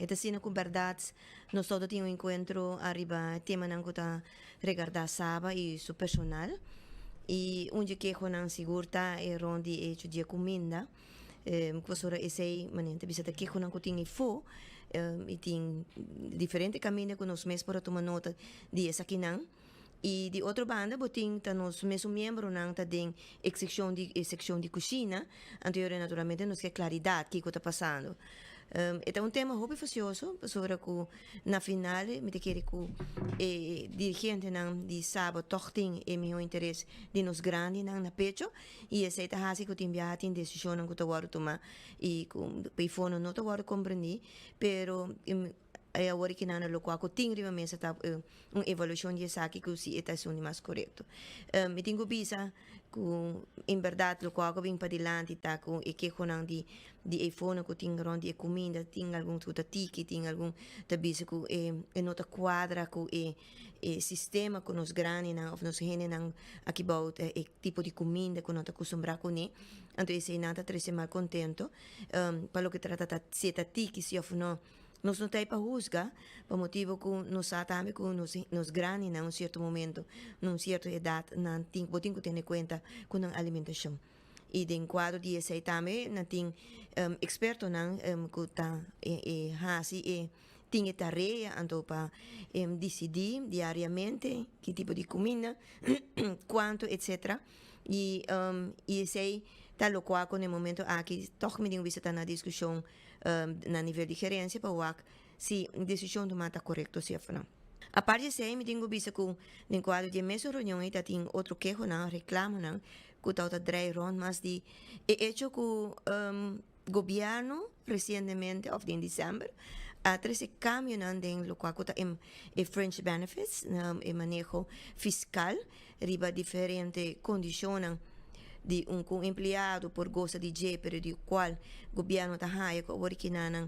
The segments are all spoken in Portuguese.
Esta cena com verdades, nós todos tínhamos um encontro arriba, tema não que regardar Saba e seu personal. E onde que eu segurta é onde é dia comida. Professora esse manente bisa que eu não tinha fo e tem diferente caminho que nós mesmos para tomar nota de essa aqui não. E de outra banda, botin tá nos mesmo membro não tá den secção de cozinha, anterior naturalmente nos que claridade que está passando. É um tema muito facioso, sobre que na final me te querer que dirigente não de sábado toch tem meu interesse de nos grande não na pecho e esse tá hasi que tem viagem decisão não que tá agora tomar e com peifono não tá agora compreender, pero agora que não é local que tem realmente tá uma evolução de essa que se é o mais correto. Me tenho visa que em verdade local que vem para diante tá com e que com de iPhone que tem grande de comida tem algum tudo tiki tem algum da visa que é nota quadra que é sistema que nos grande não ou nos gene não aqui about é tipo de comida que nós acostumbramos com né então esse nada trece mal contento para o que trata de ser tiki se ou não nós não temos para juzgar, por motivo que nós sabemos que nos grandes, em um certo momento, em certa idade, não tem que ter em conta com a alimentação. E de quadro de esse também, não tem experto não que está tem tarefa então para decidir diariamente que tipo de comida, quanto, etc. E esse está local no momento aqui, toch me digo visitar na discussão na nível de gerência para ver se a decisão tomada correta se não. A parte de me tenho visto que no quadro de mesma reunião aí tem outro queijo não reclamo não que está dry rond mas de hecho que governo recentemente of in dezembro a trece cambio não den lo qual está em French benefits em manejo fiscal riba diferente condiciones de empleado por goza de J, pero de qual governo está haya que original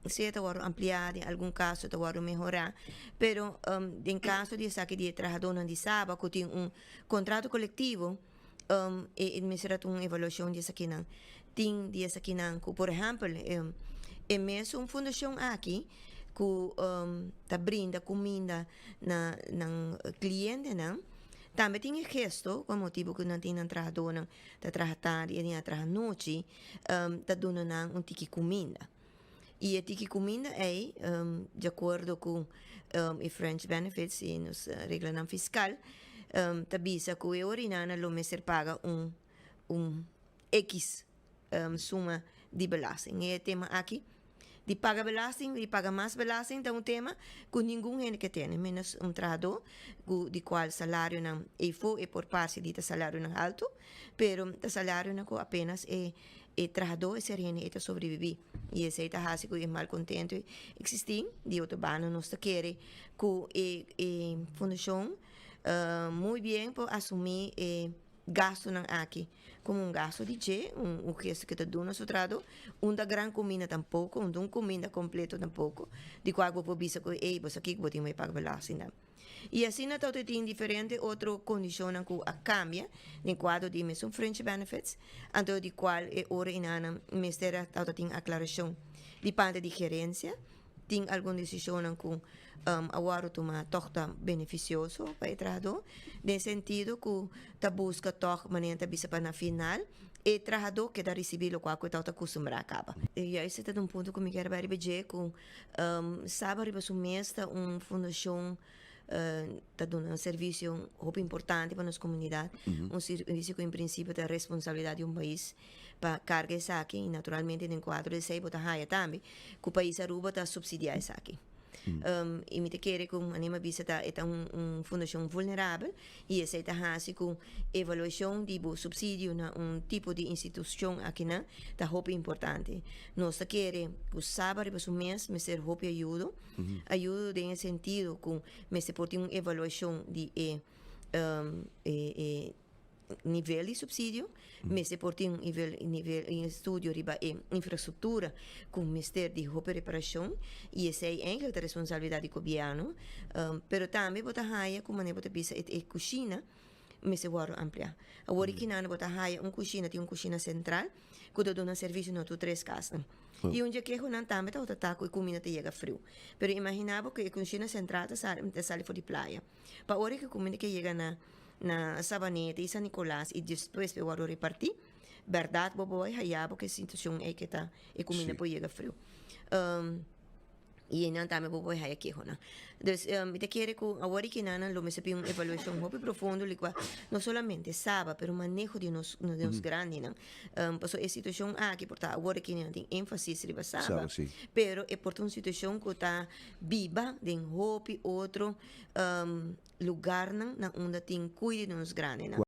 se está ampliar em algum caso está melhorar pero em caso de saque de trabajador de sábado que tem contrato coletivo e administrar uma avaliação de aqui não tem de aqui não por exemplo é mesmo uma fundação aqui que tá brinda comida na cliente não também tem gesto, com motivo que não tem trabajador, está trabalhando e não trabalha noite, está dando tiki comida. E a tiki comida é, de acordo com o French Benefits e nos regras fiscal, está visa que o orinana lo mesmo paga X suma de belasting. É tema aqui. De paga belasting, de paga mais belasting, é um tema que ninguém gente que tem, menos trabalhador, de qual salário não é por parte de salário não alto, pero o salário não apenas é trabalhador, esse gente é sobreviver. E esse é o que é mal contente existir, de outro bando, nós queremos que a fundação muito bem por assumir gasto não aqui como gasto de che que é que está dando nosso trabalho da grande comida tampouco comida completo tampouco de qual vou bisa que você aqui vou ter mais pagar belasting e assim na todo tem diferente outra condição que cambia no quadro de mesmo French benefits então de qual é hora inana ministério todo tem aclaração de parte de gerência tem alguma decisão com agora tomar torta beneficioso para o trabalhador, no sentido que ta busca torta maneira bisa para na final e trabalhador que dá receber o qual que está acostumado acaba. E esse é um ponto que me quero ver com sabe riba sumesta fundação está dando um serviço muito importante para nossa comunidade, serviço que em princípio é a responsabilidade de país para carregar isso aqui e naturalmente no quadro de sei botar raia também que o país Aruba está subsidiar isso aqui. E me te quer que anima visita é fundação vulnerável e essa é assim com evaluação de subsídio na tipo de instituição aqui na tá muito importante nós quer que saber para o mês me ser muito ajuda em sentido com me se por uma avaliação de nível de subsídio, mas se por um nível em estudo riba infraestrutura com o Ministério de Reparação e essa é a responsabilidade do governo, pero também bota raia como maneira bota pisa e cozinha me se guardo ampliar. Agora que nada bota haya cozinha, tem cozinha central, que dá serviço no tu 3 casas. E onde que não também tá outra taco e comida te chega frio. Pero imaginava que a cozinha central te sale fora de praia. Para hora que a comida que chega na Sabaneta e San Nicolás e depois pe guardo repartir, verdade bobo aí hayabo que situação é que tá e comida Sí. pode chega frio. E não também vou aí aqui, né? Então, te quero que agora que nana lo me sepi uma evaluação muito profunda, liqua não somente sabe, pero manejo de nos grandes, né? Passou a situação aqui, porta agora que não tem ênfase riba sabe, Sabe, sim. pero é por uma situação que está viva, de hope outro lugar na onde tem cuide de nos grandes, né?